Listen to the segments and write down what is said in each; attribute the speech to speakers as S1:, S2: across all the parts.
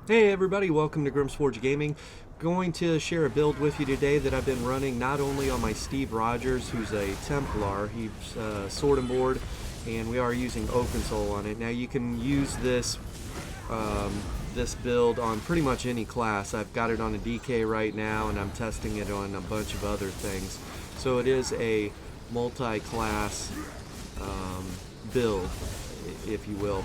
S1: Hey everybody, welcome to Grimsforge Gaming. Going to share a build with you today that I've been running not only on my Steve Rogers, who's a Templar, he's sword and board, and we are using OpenSoul on it. Now you can use this this build on pretty much any class. I've got it on a DK right now, and I'm testing it on a bunch of other things. So it is a multi-class build, if you will.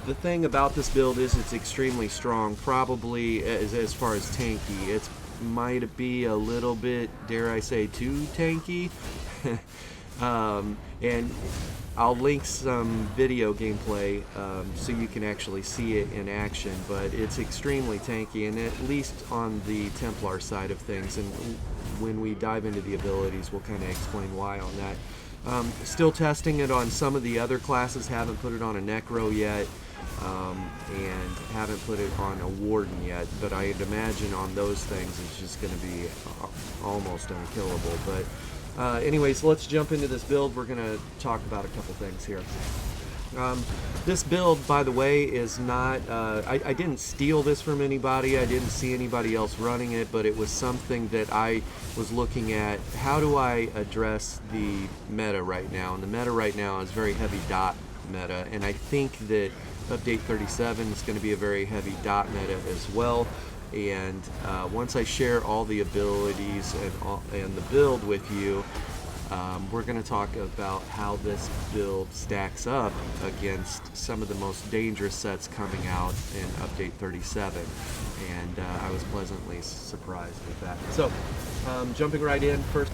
S1: The thing about this build is it's extremely strong, probably as far as tanky. It might be a little bit, dare I say, too tanky. And I'll link some video gameplay so you can actually see it in action, but it's extremely tanky, and at least on the Templar side of things. And when we dive into the abilities, we'll kind of explain why on that. Still testing it on some of the other classes, haven't put it on a Necro yet, and haven't put it on a Warden yet, but I'd imagine on those things it's just going to be almost unkillable. But anyways, let's jump into this build. We're going to talk about a couple things here. This build, by the way, is not, I didn't steal this from anybody, I didn't see anybody else running it, but it was something that I was looking at. How do I address the meta right now? And the meta right now is very heavy dot meta, and I think that update 37 is going to be a very heavy dot meta as well. And once I share all the abilities and the build with you, we're going to talk about how this build stacks up against some of the most dangerous sets coming out in Update 37, and I was pleasantly surprised with that. So, jumping right in, first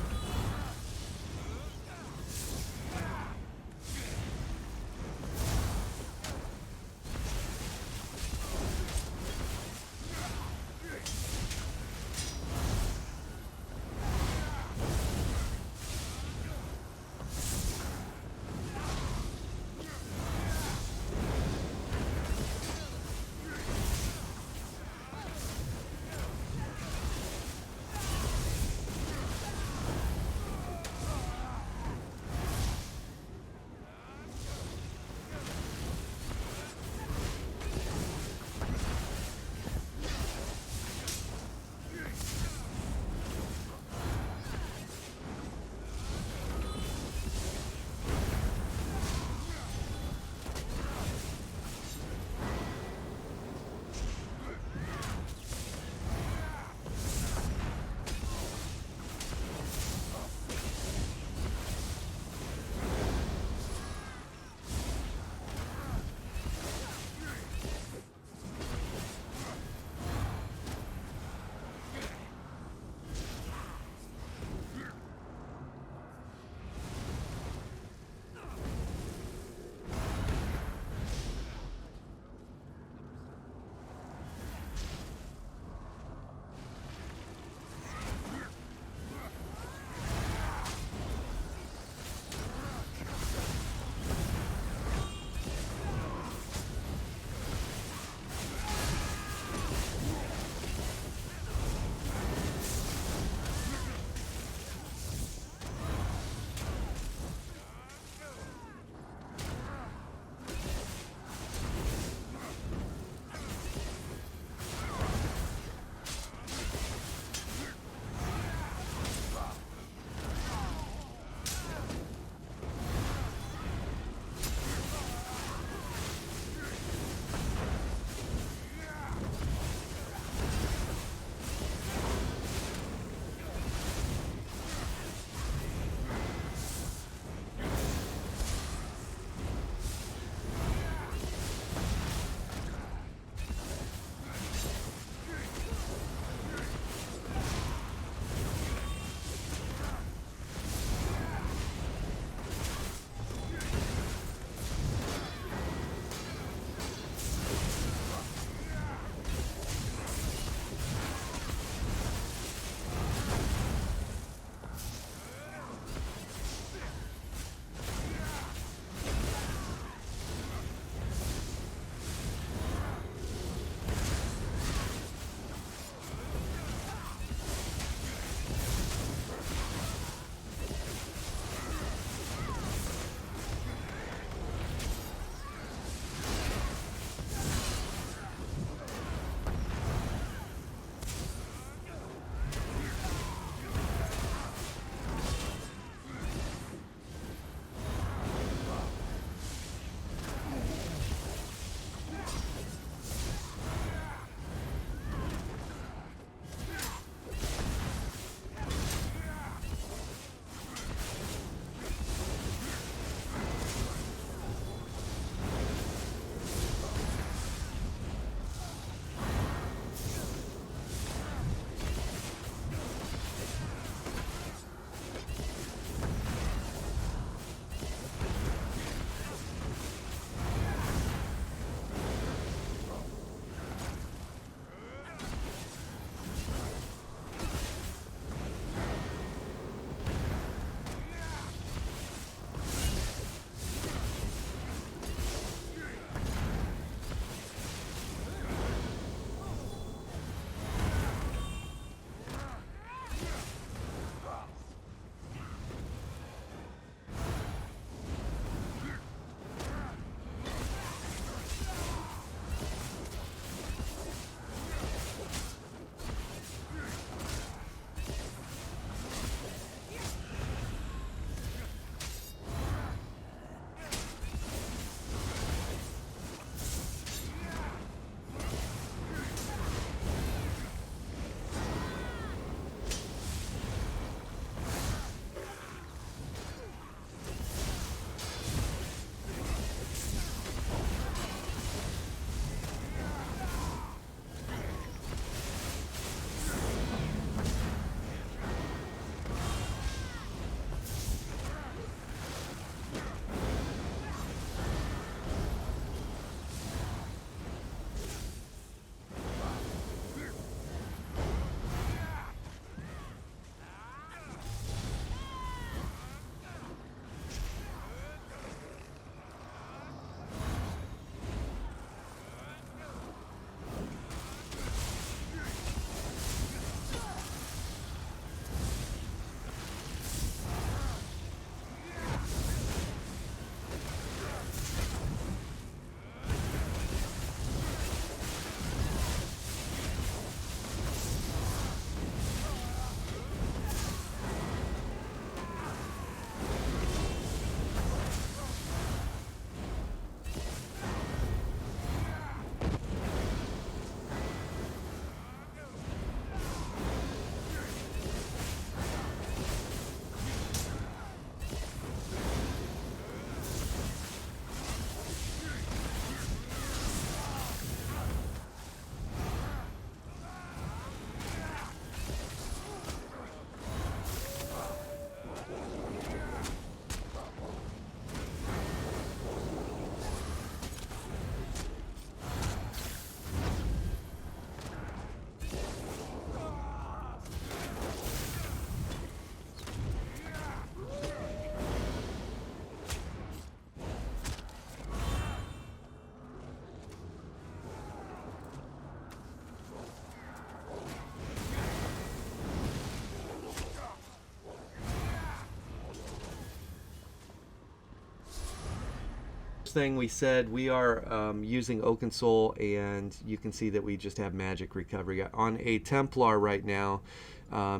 S1: thing we said, we are using Oaken Soul, and you can see that we just have magic recovery. On a Templar right now,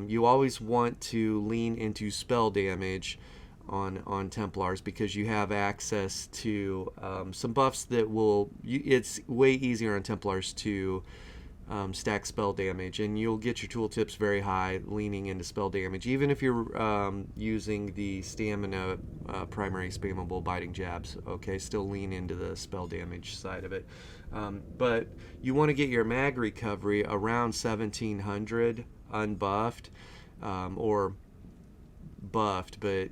S1: you always want to lean into spell damage on Templars, because you have access to some buffs that will, it's way easier on Templars to stack spell damage, and you'll get your tooltips very high leaning into spell damage, even if you're using the stamina primary spammable biting jabs. Okay, still lean into the spell damage side of it, but you want to get your mag recovery around 1700 unbuffed, or buffed, but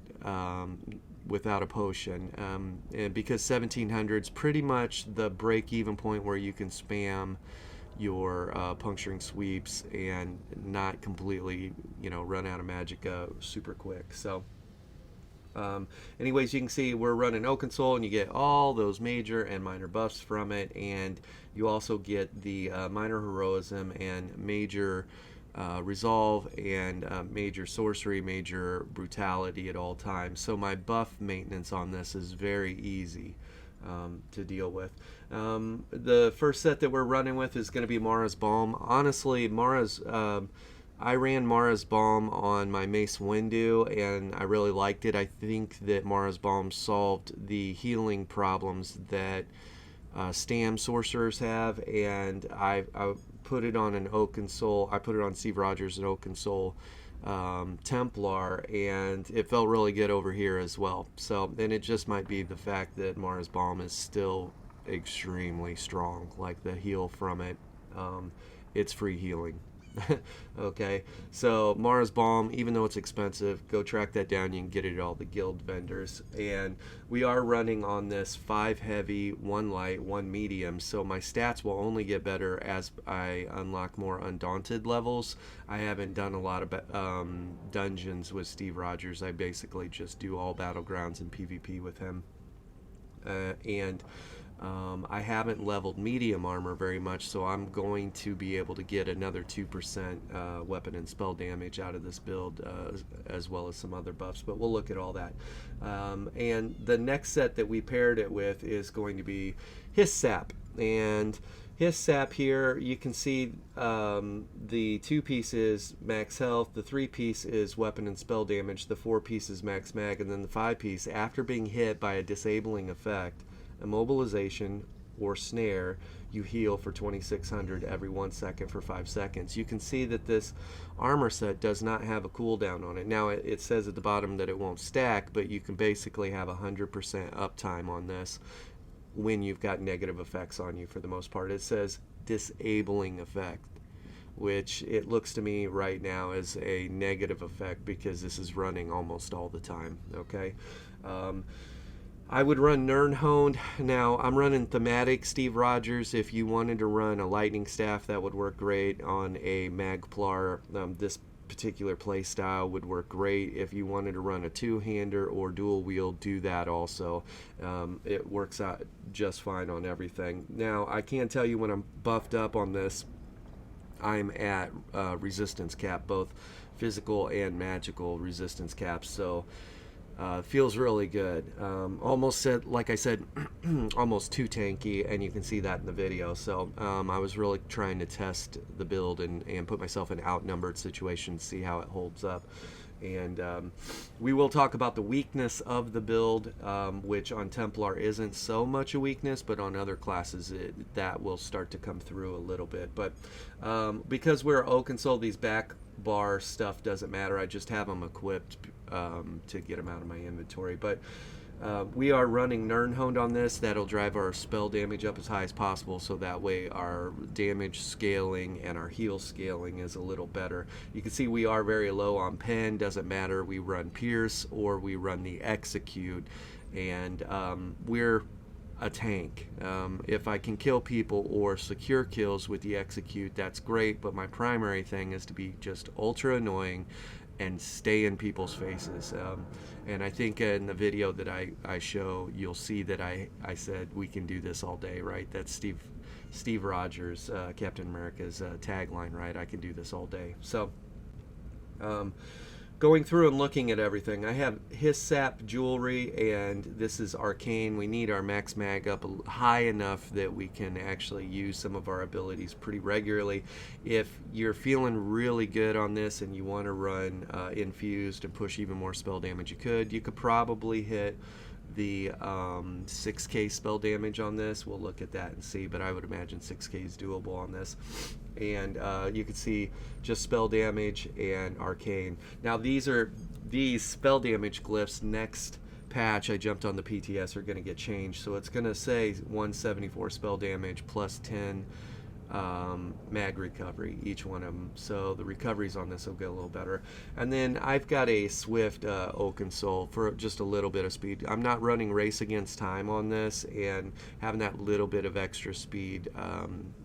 S1: without a potion, and because 1700 is pretty much the break-even point where you can spam your puncturing sweeps and not completely, run out of magic super quick. So anyways, you can see we're running Oaken Soul, and you get all those major and minor buffs from it, and you also get the minor heroism and major resolve, and major sorcery, major brutality at all times. So my buff maintenance on this is very easy to deal with. The first set that we're running with is going to be Mara's Balm. Honestly, I ran Mara's Balm on my Mace Windu, and I really liked it. I think that Mara's Balm solved the healing problems that Stam sorcerers have, and I put it on an Oaken Soul. I put it on Steve Rogers' an Oaken Soul Templar, and it felt really good over here as well. So, and it just might be the fact that Mara's Balm is still extremely strong. Like, the heal from it, it's free healing. Okay, so Mara's Balm, even though it's expensive, go track that down. You can get it at all the guild vendors, and we are running on this 5 heavy, 1 light, 1 medium, so my stats will only get better as I unlock more Undaunted levels. I haven't done a lot of dungeons with Steve Rogers. I basically just do all battlegrounds and PvP with him, and I haven't leveled medium armor very much, so I'm going to be able to get another 2% weapon and spell damage out of this build, as well as some other buffs, but we'll look at all that. And the next set that we paired it with is going to be Hiss Sap, and Hiss Sap here, you can see the 2-piece is max health, the 3-piece is weapon and spell damage, the 4-piece is max mag, and then the 5-piece, after being hit by a disabling effect, immobilization, or snare, you heal for 2600 every 1 second for 5 seconds. You can see that this armor set does not have a cooldown on it. Now it says at the bottom that it won't stack, but you can basically have 100% uptime on this when you've got negative effects on you. For the most part, it says disabling effect, which it looks to me right now as a negative effect because this is running almost all the time. Okay, I would run Nirnhoned. Now, I'm running Thematic Steve Rogers. If you wanted to run a Lightning Staff, that would work great on a Magplar. This particular play style would work great. If you wanted to run a 2-hander or dual wield, do that also. It works out just fine on everything. Now, I can tell you when I'm buffed up on this, I'm at resistance cap, both physical and magical resistance caps. So feels really good. Almost said, like I said, almost too tanky, and you can see that in the video. So I was really trying to test the build and put myself in outnumbered situations, see how it holds up. And we will talk about the weakness of the build, which on Templar isn't so much a weakness, but on other classes that will start to come through a little bit. But because we're Oaken Soul, these back bar stuff doesn't matter. I just have them equipped to get them out of my inventory. But we are running Nirnhoned on this. That'll drive our spell damage up as high as possible, so that way our damage scaling and our heal scaling is a little better. You can see we are very low on pen. Doesn't matter, we run Pierce or we run the Execute, and we're a tank. If I can kill people or secure kills with the Execute, that's great, but my primary thing is to be just ultra annoying and stay in people's faces. And I think in the video that I show, you'll see that I said we can do this all day, right? That's Steve Rogers, Captain America's tagline, right? I can do this all day. So go going through and looking at everything, I have his sap jewelry, and this is arcane. We need our max mag up high enough that we can actually use some of our abilities pretty regularly. If you're feeling really good on this and you want to run infused and push even more spell damage, you could probably hit the 6k spell damage on this. We'll look at that and see, but I would imagine 6k is doable on this. And you can see just spell damage and arcane. Now these spell damage glyphs next patch I jumped on the PTS are going to get changed, so it's going to say 174 spell damage plus 10 mag recovery, each one of them, so the recoveries on this will get a little better. And then I've got a swift Oaken Soul for just a little bit of speed. I'm not running race against time on this, and having that little bit of extra speed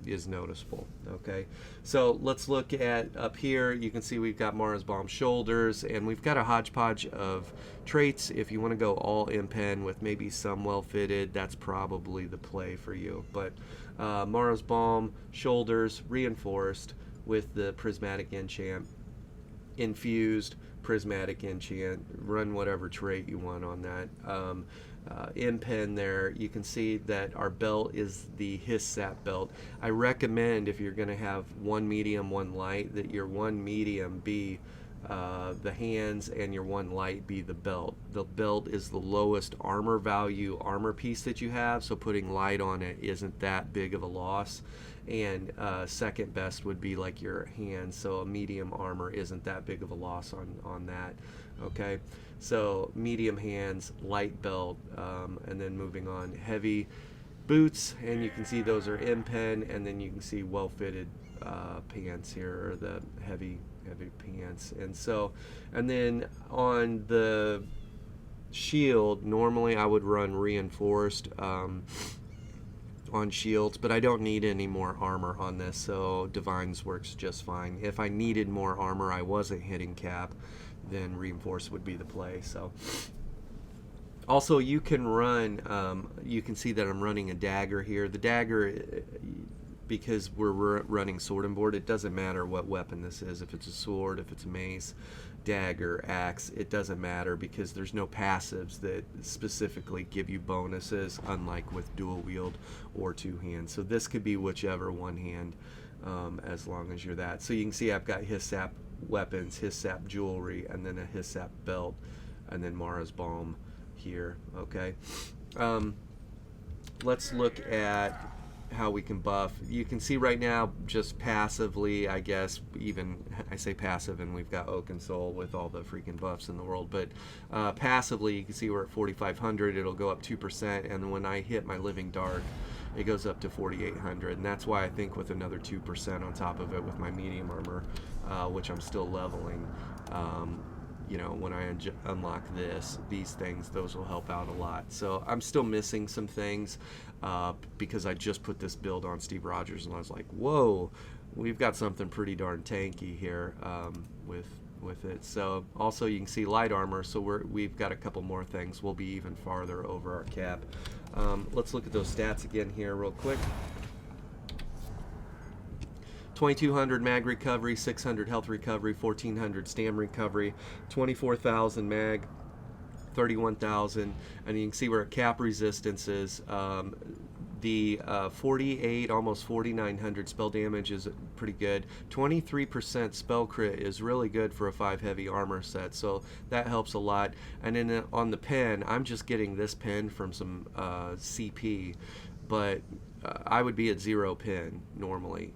S1: is noticeable. Okay, so let's look at up here. You can see we've got Mara's Bomb shoulders, and we've got a hodgepodge of traits. If you want to go all impen with maybe some well fitted, that's probably the play for you. But Mara's Balm, shoulders, reinforced with the prismatic enchant, infused, prismatic enchant, run whatever trait you want on that. Impen there, you can see that our belt is the His Sap belt. I recommend, if you're going to have one medium, one light, that your one medium be the hands and your one light be the belt. The belt is the lowest armor value armor piece that you have, so putting light on it isn't that big of a loss. And second best would be like your hands, so a medium armor isn't that big of a loss on that. Okay, so medium hands, light belt, and then moving on, heavy boots, and you can see those are impen, and then you can see well fitted pants here, or the heavy pants. And so, and then on the shield, normally I would run reinforced on shields, but I don't need any more armor on this, so Divines works just fine. If I needed more armor, I wasn't hitting cap, then reinforced would be the play. So also you can run, you can see that I'm running a dagger here. The dagger, because we're running sword and board, it doesn't matter what weapon this is, if it's a sword, if it's a mace, dagger, axe, it doesn't matter, because there's no passives that specifically give you bonuses, unlike with dual wield or two hands. So this could be whichever one hand, as long as you're that. So you can see I've got His Sap weapons, His Sap jewelry, and then a His Sap belt, and then Mara's Balm here. Okay, let's look at how we can buff. You can see right now just passively, I guess, even I say passive and we've got Oaken Soul with all the freaking buffs in the world, but passively you can see we're at 4,500, it'll go up 2%, and when I hit my Living Dark it goes up to 4,800, and that's why I think with another 2% on top of it with my medium armor, which I'm still leveling, you know, when I unlock these things, those will help out a lot. So I'm still missing some things because I just put this build on Steve Rogers and I was like, whoa, we've got something pretty darn tanky here with it. So also you can see light armor, so we've got a couple more things. We'll be even farther over our cap. Let's look at those stats again here real quick. 2,200 mag recovery, 600 health recovery, 1,400 stam recovery, 24,000 mag, 31,000, and you can see where cap resistance is. The 48, almost 4,900 spell damage is pretty good. 23% spell crit is really good for a 5 heavy armor set, so that helps a lot. And then on the pen, I'm just getting this pen from some CP, but I would be at 0 pen normally.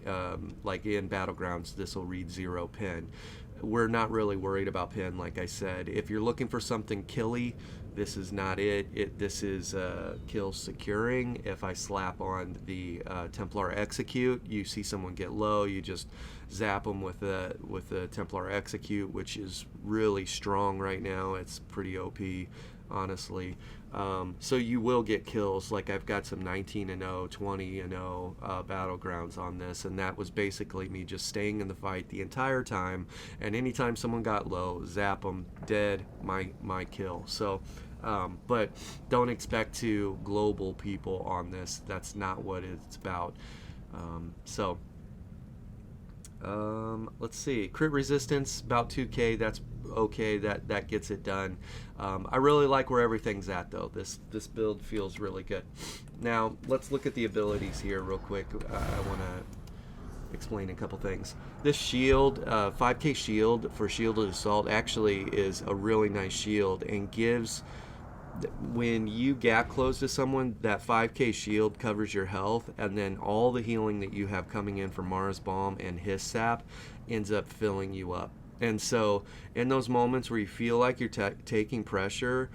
S1: Like in Battlegrounds, this will read 0 pen. We're not really worried about pen, like I said. If you're looking for something killy, this is not it. This is kill securing. If I slap on the Templar Execute, you see someone get low, you just zap them with the Templar Execute, which is really strong right now. It's pretty OP, honestly. So you will get kills. Like I've got some 19-0, 20-0 Battlegrounds on this, and that was basically me just staying in the fight the entire time, and anytime someone got low, zap them, dead, my kill. So but don't expect to global people on this. That's not what it's about. Let's see. Crit resistance about 2k. That's okay. That gets it done. I really like where everything's at though. This build feels really good. Now let's look at the abilities here real quick. I want to explain a couple things. This shield, 5k shield for shielded assault, actually is a really nice shield and gives. When you gap close to someone, that 5k shield covers your health, and then all the healing that you have coming in from Mara's Balm and his sap ends up filling you up. And so in those moments where you feel like you're taking pressure,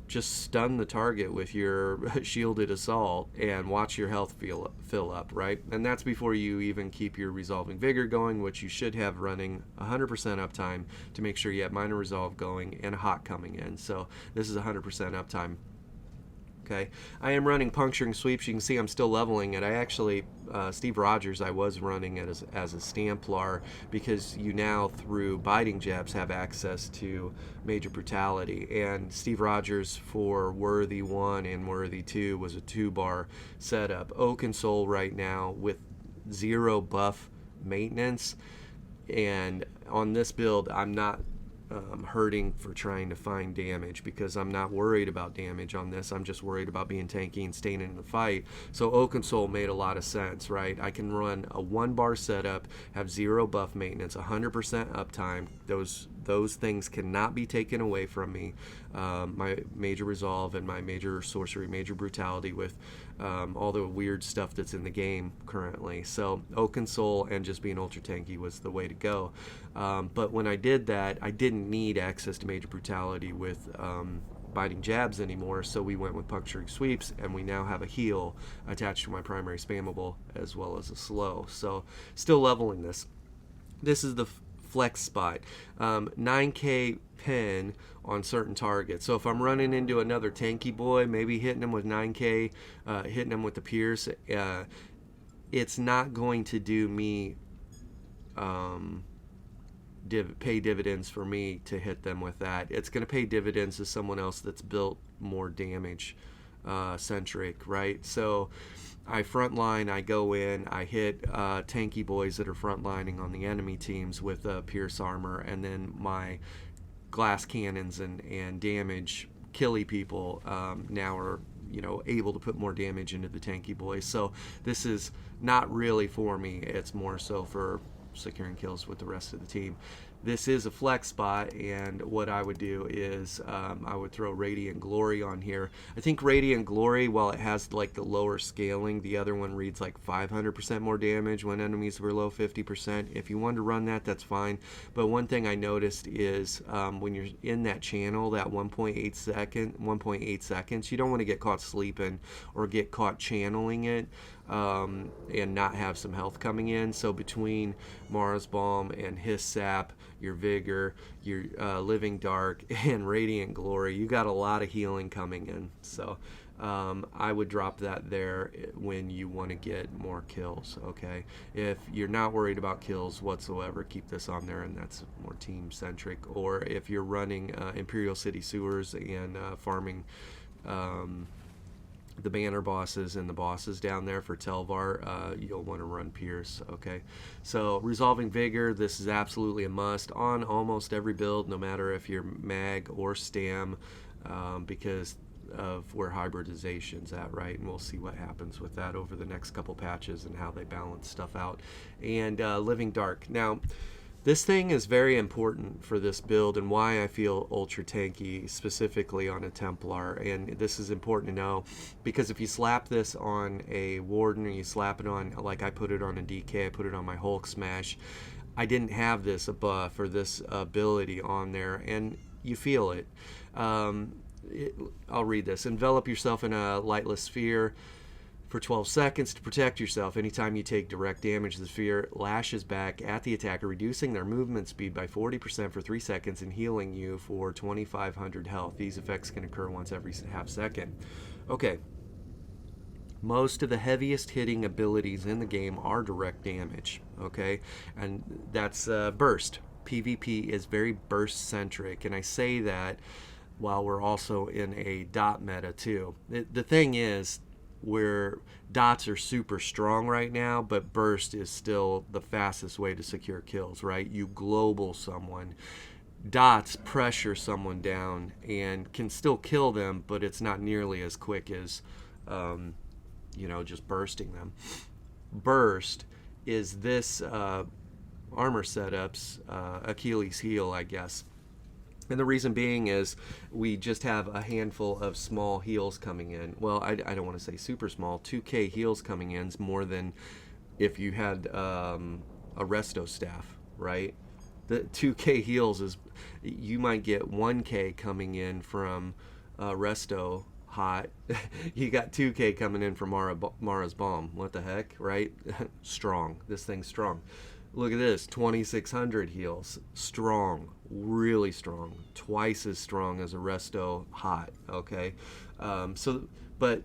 S1: just stun the target with your shielded assault and watch your health fill up, right? And that's before you even keep your resolving vigor going, which you should have running 100% uptime to make sure you have minor resolve going and a hot coming in. So this is 100% uptime. Okay, I am running puncturing sweeps. You can see I'm still leveling it. I actually, Steve Rogers, I was running it as a Stamplar, because you now through biting jabs have access to major brutality. And Steve Rogers for Worthy 1 and Worthy 2 was a 2-bar setup. Oak and Soul right now with 0 buff maintenance. And on this build, I'm not hurting for trying to find damage, because I'm not worried about damage on this. I'm just worried about being tanky and staying in the fight. So Oak and Soul made a lot of sense, right? I can run a 1-bar setup, have 0 buff maintenance, 100% uptime. Those things cannot be taken away from me. My major resolve and my major sorcery, major brutality with all the weird stuff that's in the game currently. So Oak and Soul and just being ultra tanky was the way to go. But when I did that, I didn't need access to major brutality with biting jabs anymore, so we went with puncturing sweeps, and we now have a heal attached to my primary spammable as well as a slow. So still leveling this. This is the flex spot. 9k pen on certain targets. So if I'm running into another tanky boy, maybe hitting him with 9k, hitting him with the Pierce, it's not going to do me pay dividends for me to hit them with that. It's going to pay dividends to someone else that's built more damage centric, right? So I frontline, I go in, I hit tanky boys that are frontlining on the enemy teams with Pierce armor, and then my glass cannons and damage killy people now are able to put more damage into the tanky boys. So this is not really for me. It's more so for securing kills with the rest of the team. This is a flex spot, and what I would do is I would throw Radiant Glory on here. I think Radiant Glory, while it has like the lower scaling, the other one reads like 500% more damage when enemies were below 50%. If you wanted to run that, that's fine. But one thing I noticed is when you're in that channel, that 1.8 seconds, you don't want to get caught sleeping or get caught channeling it. And not have some health coming in. So between Mara's Balm and his sap, your vigor, your living dark, and radiant glory, you got a lot of healing coming in. So I would drop that there when you want to get more kills. Okay, if you're not worried about kills whatsoever, keep this on there, and that's more team centric. Or if you're running Imperial City Sewers and farming the banner bosses and the bosses down there for Telvar, you'll want to run Pierce. Okay, so resolving vigor, this is absolutely a must on almost every build, no matter if you're mag or stam, because of where hybridization's at, right? And we'll see what happens with that over the next couple patches and how they balance stuff out. And living dark. Now this thing is very important for this build and why I feel ultra tanky specifically on a Templar. And this is important to know because if you slap this on a Warden or you slap it on, like I put it on a DK, I put it on my Hulk Smash, I didn't have this buff or this ability on there, and you feel it. I'll read this. Envelop yourself in a lightless sphere for 12 seconds to protect yourself. Anytime you take direct damage, the sphere lashes back at the attacker, reducing their movement speed by 40% for 3 seconds and healing you for 2,500 health. These effects can occur once every half second. Okay. Most of the heaviest hitting abilities in the game are direct damage, okay? And that's burst. PvP is very burst centric, and I say that while we're also in a dot meta too. The thing is, where dots are super strong right now, but burst is still the fastest way to secure kills, right? You global someone. Dots pressure someone down and can still kill them, but it's not nearly as quick as, just bursting them. Burst is this armor setup's Achilles heel, I guess. And the reason being is we just have a handful of small heals coming in. Well, I don't want to say super small. 2K heals coming in is more than if you had a resto staff, right? The 2K heals is, you might get 1K coming in from resto hot. You got 2K coming in from Mara's bomb. What the heck, right? Strong. This thing's strong. Look at this, 2600 heals. Strong, really strong. Twice as strong as a resto hot, okay? But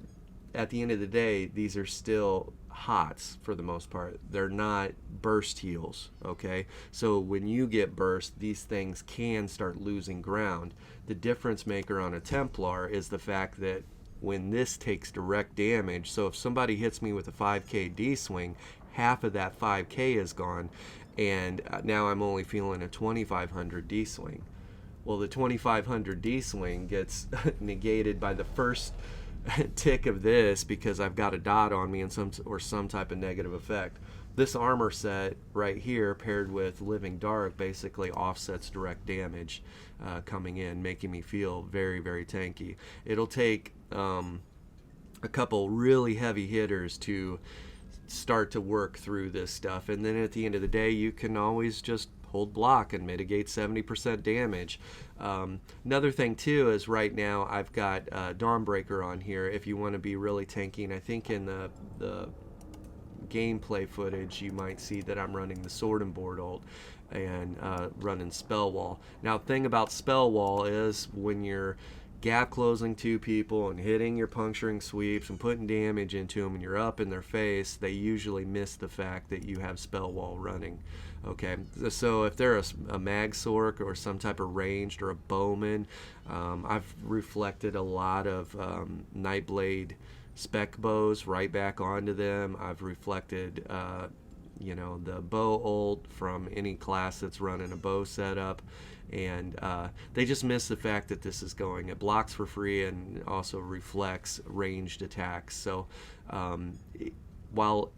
S1: at the end of the day, these are still hots for the most part. They're not burst heals, okay? So when you get burst, these things can start losing ground. The difference maker on a Templar is the fact that when this takes direct damage, so if somebody hits me with a 5k D-swing, half of that 5k is gone, and now I'm only feeling a 2500 D-swing. Well, the 2500 D-swing gets negated by the first tick of this because I've got a dot on me and some type of negative effect. This armor set right here paired with Living Dark basically offsets direct damage coming in, making me feel very, very tanky. It'll take a couple really heavy hitters to start to work through this stuff, and then at the end of the day you can always just hold block and mitigate 70% damage. Another thing too is right now I've got Dawnbreaker on here if you want to be really tanky, and I think in the gameplay footage you might see that I'm running the Sword and Board ult and running Spell Wall. Now, thing about Spell Wall is when you're gap closing two people and hitting your puncturing sweeps and putting damage into them and you're up in their face, they usually miss the fact that you have Spell Wall running. Okay, so if they're a mag sork or some type of ranged or a bowman, I've reflected a lot of Nightblade spec bows right back onto them. I've reflected the bow ult from any class that's running a bow setup, and they just miss the fact that this is going, it blocks for free and also reflects ranged attacks. So while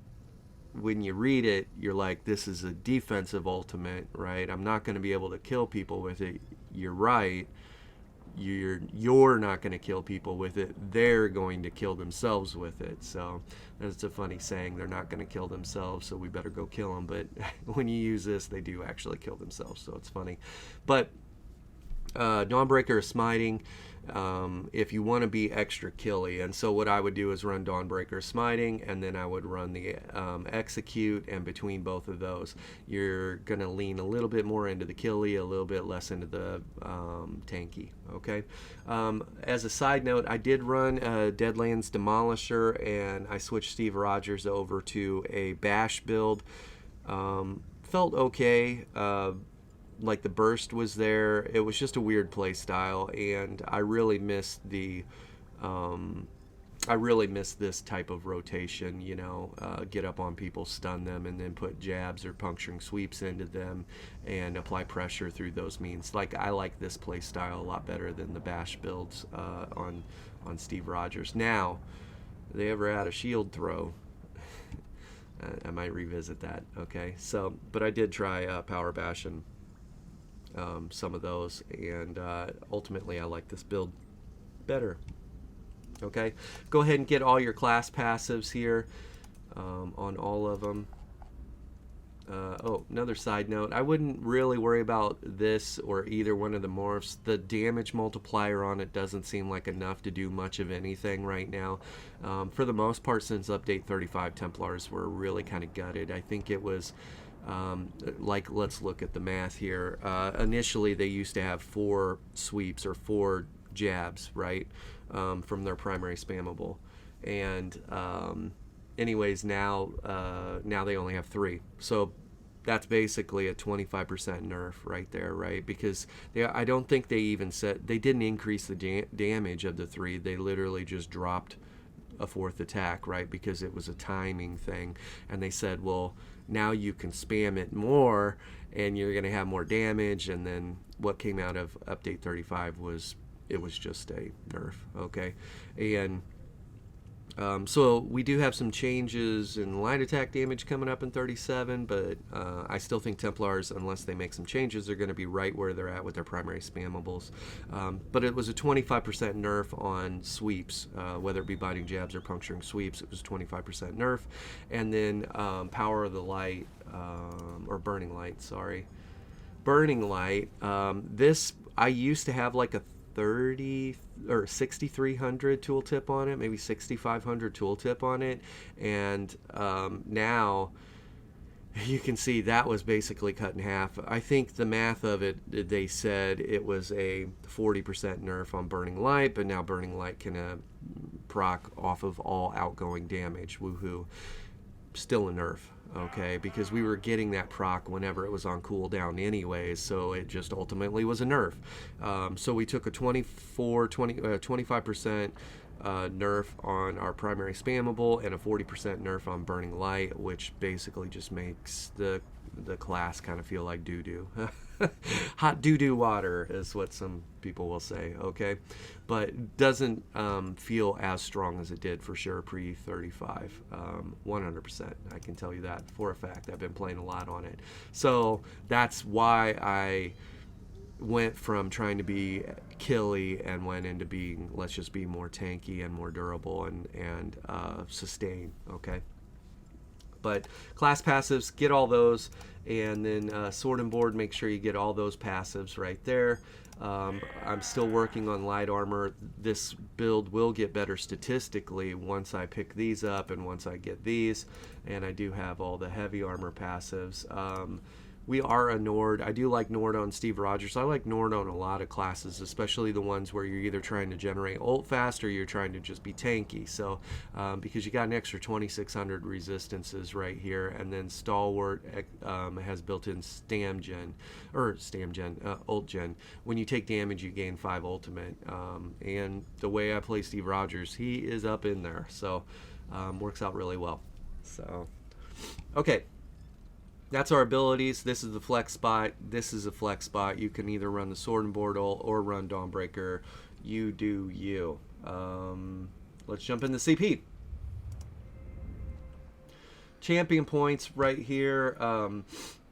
S1: when you read it you're like, this is a defensive ultimate, right? I'm not going to be able to kill people with it. You're right, you're not going to kill people with it, they're going to kill themselves with it. So that's a funny saying, they're not going to kill themselves, so we better go kill them. But when you use this, they do actually kill themselves, so it's funny. But Dawnbreaker is smiting if you want to be extra killy, and so what I would do is run Dawnbreaker smiting, and then I would run the execute, and between both of those you're gonna lean a little bit more into the killy, a little bit less into the tanky. Okay, as a side note, I did run Deadlands Demolisher and I switched Steve Rogers over to a bash build. Felt okay. Like the burst was there. It was just a weird play style, and I really missed the this type of rotation, get up on people, stun them, and then put jabs or puncturing sweeps into them and apply pressure through those means. Like, I like this play style a lot better than the bash builds on Steve Rogers. Now, if they ever add a shield throw, I might revisit that. Okay, so but I did try power bash and some of those, and ultimately I like this build better. Okay, go ahead and get all your class passives here on all of them. Oh, another side note, I wouldn't really worry about this or either one of the morphs. The damage multiplier on it doesn't seem like enough to do much of anything right now. For the most part, since update 35, Templars were really kind of gutted. I think it was let's look at the math here. Initially they used to have 4 sweeps or 4 jabs, right, from their primary spammable, and anyways now they only have 3. So that's basically a 25% nerf right there, right? Because I don't think they even said, they didn't increase the damage of the 3. They literally just dropped a fourth attack, right? Because it was a timing thing. And they said, well, now you can spam it more and you're going to have more damage. And then what came out of update 35 was, it was just a nerf, okay? And so we do have some changes in light attack damage coming up in 37, but I still think Templars, unless they make some changes, are going to be right where they're at with their primary spammables. But it was a 25% nerf on sweeps, whether it be biting jabs or puncturing sweeps. It was 25% nerf. And then Power of the Light, or Burning Light, sorry. Burning Light, this, I used to have like a 30 or 6,300 tooltip on it, maybe 6,500 tooltip on it, and now you can see that was basically cut in half. I think the math of it, they said it was a 40% nerf on Burning Light, but now Burning Light can proc off of all outgoing damage. Woohoo. Still a nerf. Okay, because we were getting that proc whenever it was on cooldown anyways, so it just ultimately was a nerf. So we took a 25% nerf on our primary spammable and a 40% nerf on Burning Light, which basically just makes the class kind of feel like doo-doo. Hot doo-doo water is what some people will say, okay? But doesn't feel as strong as it did for sure pre-35. 100%, I can tell you that for a fact. I've been playing a lot on it. So that's why I went from trying to be killy and went into being, let's just be more tanky and more durable and sustain, okay? But class passives, get all those, and then sword and board, make sure you get all those passives right there. I'm still working on light armor. This build will get better statistically once I pick these up and once I get these, and I do have all the heavy armor passives. We are a Nord. I do like Nord on Steve Rogers. I like Nord on a lot of classes, especially the ones where you're either trying to generate ult fast or you're trying to just be tanky. So because you got an extra 2,600 resistances right here, and then Stalwart has built-in ult gen. When you take damage, you gain 5 ultimate. And the way I play Steve Rogers, he is up in there. So works out really well. So, okay. That's our abilities. This is the flex spot. This is a flex spot. You can either run the sword and board ult or run Dawnbreaker. You do you. Let's jump into CP. Champion points right here.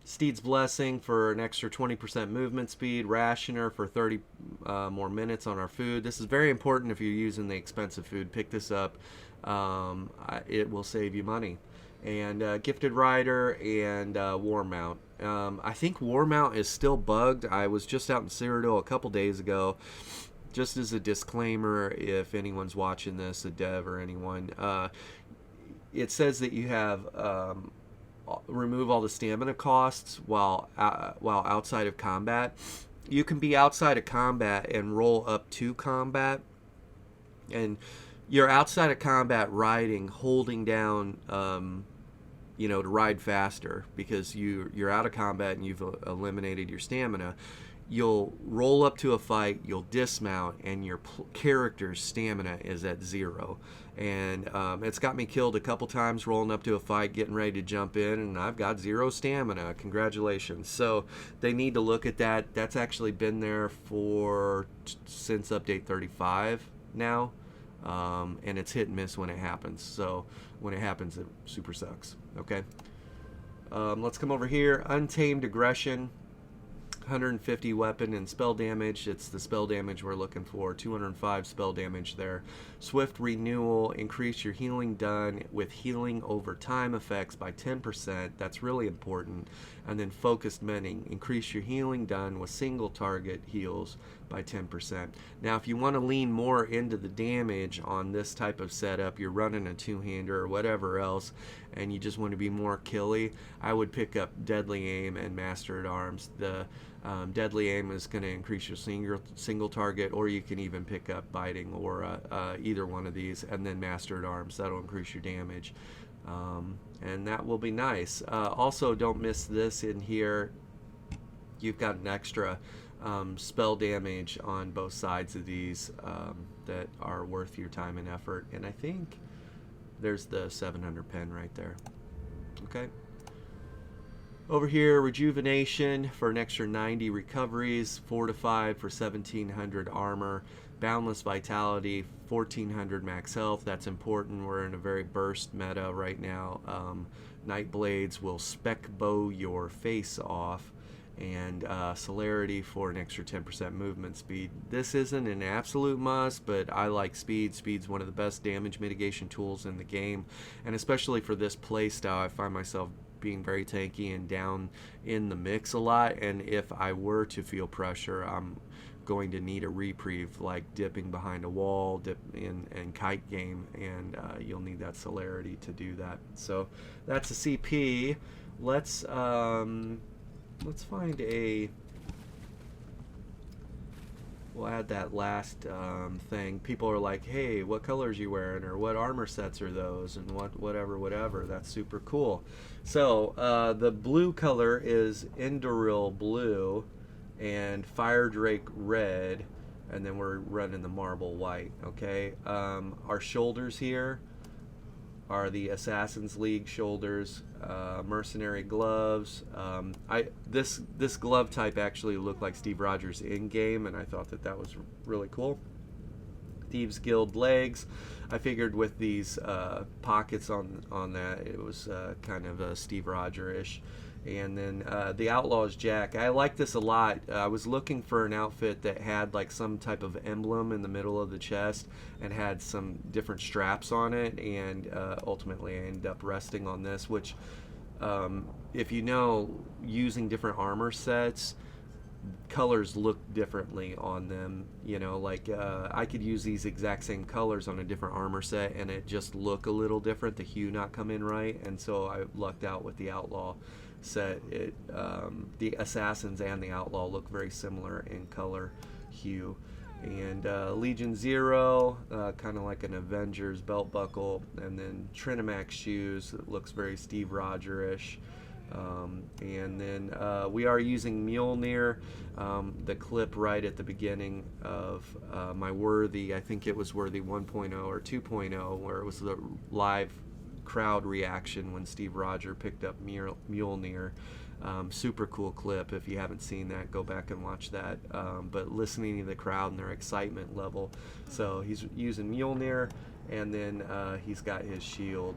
S1: Steed's Blessing for an extra 20% movement speed. Rationer for 30 more minutes on our food. This is very important if you're using the expensive food. Pick this up. It will save you money. And Gifted Rider and War Mount. I think War Mount is still bugged. I was just out in Cyrodiil a couple days ago. Just as a disclaimer, if anyone's watching this, a dev or anyone, it says that you have remove all the stamina costs while outside of combat. You can be outside of combat and roll up to combat, and you're outside of combat riding, holding down, to ride faster because you're out of combat and you've eliminated your stamina. You'll roll up to a fight, you'll dismount, and your character's stamina is at 0. And it's got me killed a couple times rolling up to a fight, getting ready to jump in, and I've got 0 stamina. Congratulations. So they need to look at that. That's actually been there since update 35 now. And it's hit and miss when it happens. So when it happens, it super sucks. Okay. Let's come over here. Untamed Aggression. 150 weapon and spell damage. It's the spell damage we're looking for. 205 spell damage there. Swift Renewal. Increase your healing done with healing over time effects by 10%. That's really important. And then Focused Mending. Increase your healing done with single target heals by 10%. Now, if you want to lean more into the damage on this type of setup, you're running a two-hander or whatever else, and you just want to be more killy, I would pick up Deadly Aim and Master at Arms. The Deadly Aim is going to increase your single target, or you can even pick up Biting or either one of these, and then Master at Arms. That'll increase your damage, and that will be nice. Also, don't miss this in here. You've got an extra spell damage on both sides of these that are worth your time and effort. And I think There's the 700 pen right there. Okay. Over here, rejuvenation for an extra 90 recoveries, fortified for 1700 armor, boundless vitality, 1400 max health. That's important. We're in a very burst meta right now. Night blades will spec bow your face off, and celerity for an extra 10% movement speed. This isn't an absolute must, but I like speed. Speed's one of the best damage mitigation tools in the game, and especially for this playstyle, I find myself being very tanky and down in the mix a lot, and if I were to feel pressure, I'm going to need a reprieve, like dipping behind a wall, dip in kite game, and you'll need that celerity to do that. So that's a CP. Let's find a. We'll add that last thing. People are like, hey, what colors you wearing, or what armor sets are those, and whatever. That's super cool. So the blue color is Indoril blue and Fire Drake red, and then we're running the marble white. Okay. Our shoulders here are the Assassin's League shoulders, mercenary gloves. This glove type actually looked like Steve Rogers in game, and I thought that was really cool. Thieves Guild legs. I figured with these pockets on that, it was kind of a Steve Roger-ish. And then the Outlaw's Jack. I like this a lot. I was looking for an outfit that had like some type of emblem in the middle of the chest and had some different straps on it, and ultimately I ended up resting on this, which if you know, using different armor sets, colors look differently on them. You know, like I could use these exact same colors on a different armor set and it just look a little different, the hue not come in right, and so I lucked out with the Outlaw set. The Assassins and the Outlaw look very similar in color, hue. And Legion Zero, kind of like an Avengers belt buckle, and then Trinamax shoes. It looks very Steve Roger-ish. And then we are using Mjolnir, the clip right at the beginning of my Worthy. I think it was Worthy 1.0 or 2.0, where it was the live crowd reaction when Steve Roger picked up Mjolnir. Super cool clip. If you haven't seen that, go back and watch that. But listening to the crowd and their excitement level. So he's using Mjolnir, and then he's got his shield,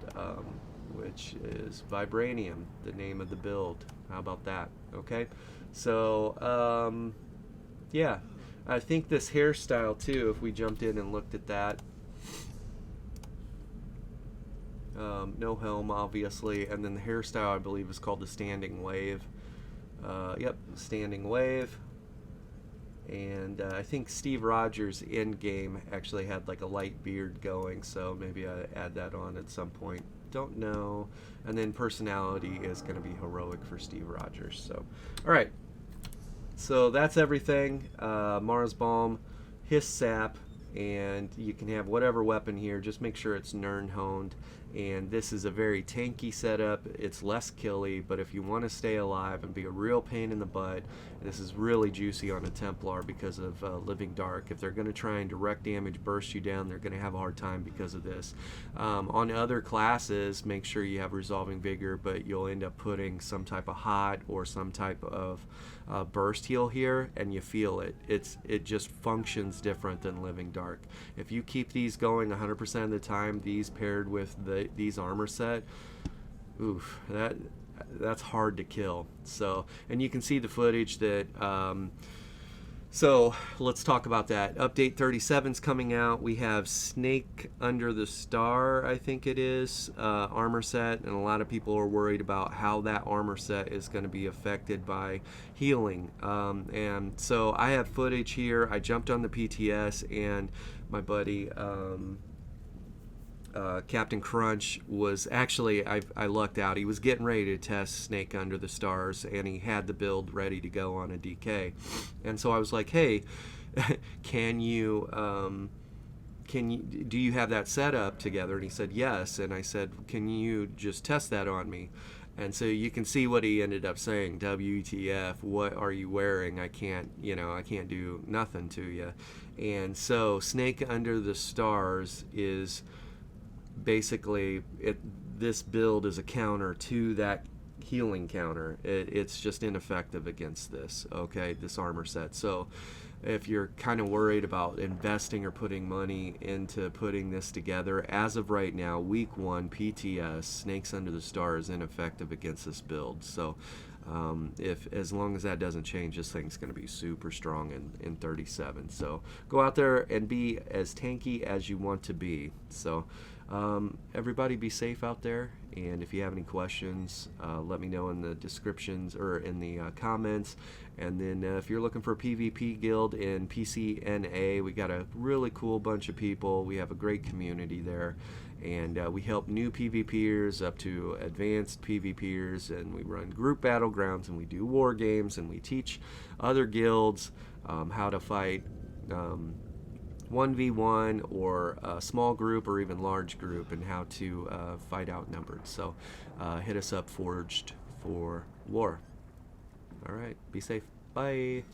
S1: which is Vibranium, the name of the build. How about that? Okay, so yeah, I think this hairstyle too, if we jumped in and looked at that, no helm obviously, and then the hairstyle I believe is called the Standing Wave. Yep, Standing Wave. And I think Steve Rogers in game actually had like a light beard going, so maybe I add that on at some point. Don't know. And then personality is going to be heroic for Steve Rogers. So, all right. So that's everything. Mars Bomb, Hiss Sap, and you can have whatever weapon here. Just make sure it's Nern honed. And this is a very tanky setup. It's less killy, but if you want to stay alive and be a real pain in the butt, this is really juicy on a Templar because of Living Dark. If they're going to try and direct damage burst you down, they're going to have a hard time because of this. On other classes, make sure you have Resolving Vigor, but you'll end up putting some type of hot or some type of burst heal here, and you feel it. It just functions different than Living Dark. If you keep these going 100% of the time, these paired with these armor set, oof, that's hard to kill. So, and you can see the footage that so let's talk about that. Update 37 is coming out. We have Snake Under the Star, I think it is, armor set, and a lot of people are worried about how that armor set is going to be affected by healing. And so I have footage here. I jumped on the PTS, and my buddy Captain Crunch was actually, I lucked out. He was getting ready to test Snake Under the Stars, and he had the build ready to go on a DK. And so I was like, hey, do you have that set up together? And he said yes. And I said, can you just test that on me? And so you can see what he ended up saying. WTF, what are you wearing? I can't do nothing to you. And so Snake Under the Stars is basically this build is a counter to that healing counter. It's just ineffective against this, okay, this armor set. So if you're kind of worried about investing or putting money into putting this together, as of right now, week 1 PTS Snakes Under the Stars is ineffective against this build. So if as long as that doesn't change, this thing's going to be super strong in 37. So go out there and be as tanky as you want to be. So everybody be safe out there, and if you have any questions, let me know in the descriptions or in the comments. And then if you're looking for a PvP guild in PCNA, we got a really cool bunch of people. We have a great community there, and we help new PvPers up to advanced PvPers, and we run group battlegrounds, and we do war games, and we teach other guilds how to fight 1v1 or a small group or even large group, and how to fight outnumbered. So hit us up, Forged for War. All right, be safe. Bye.